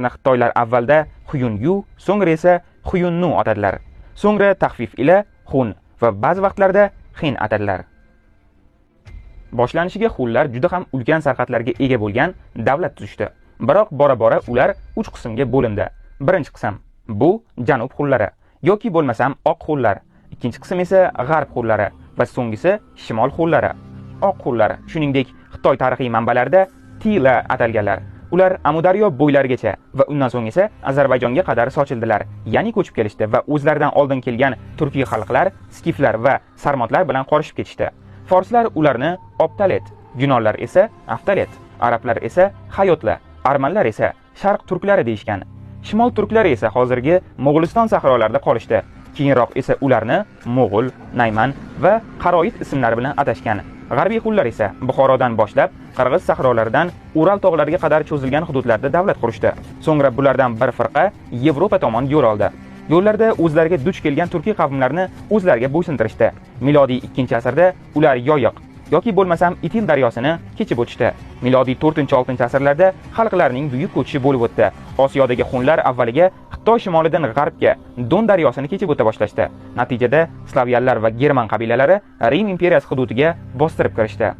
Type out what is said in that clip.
Xitoylar avvalda Xuyun-yu, so'ngra esa Xuyun-nu atadilar. So'ngra taxfif ila Xun va ba'zi vaqtlarda Xin atadilar. Boshlanishiga Xunlar juda ham ulkan sarhadlarga ega bo'lgan davlat tuzishdi. Biroq bora-bora ular 3 qismga bo'lindi. Birinchi qism bu Janub Xunlari yoki bo'lmasam Oq Xunlar, ikkinchi qism esa G'arb Xunlari va so'nggisi Shimol Xunlari. Oq Xunlar, shuningdek, Xitoy tarixiy manbalarida Tila atalganlar. Ular Amudaryo bo'ylarigacha va undan so'ng esa Ozarbayjonga qadar sochildilar, ya'ni ko'chib kelishdi va o'zlaridan oldin kelgan turkiy xalqlar, skiflar va sarmatlar bilan qorishib ketishdi. Forslar ularni Optalet, yunonlar esa Aftalet, arablar esa Hayotlar, armanlar esa Sharq turklari deyishgan. Shimol turklari esa hozirgi Mo'g'uliston sahrolarida qolishdi. Keyinroq esa ularni Mo'g'ul, Nayman va Qaroit ismlari bilan atashgan. G'arbiy Xunlar esa Buxorodan boshlab Qirg'iz sahrolaridan Ural tog'lariga qadar cho'zilgan hududlarda davlat qurishdi. So'ngra bulardan bir firqa Yevropa tomon yo'l oldi. Yo'llarda o'zlariga duch kelgan turkiy qavmlarni o'zlariga bo'ysuntirishdi. Milodiy 2-asrda ular Yoyiq yoki bo'lmasam Itil daryosini kechib o'tishdi. Milodiy 4-6 asrlarda xalqlarning buyuk ko'chishi bo'lib o'tdi. Osiyodagi Xunlar avvaliga Xitoy shimolidan g'arbga Don daryosini kechib o'ta boshlashdi. Natijada Slavyanlar va German qabilalari Rim imperiyasi hududiga bostirib kirishdi.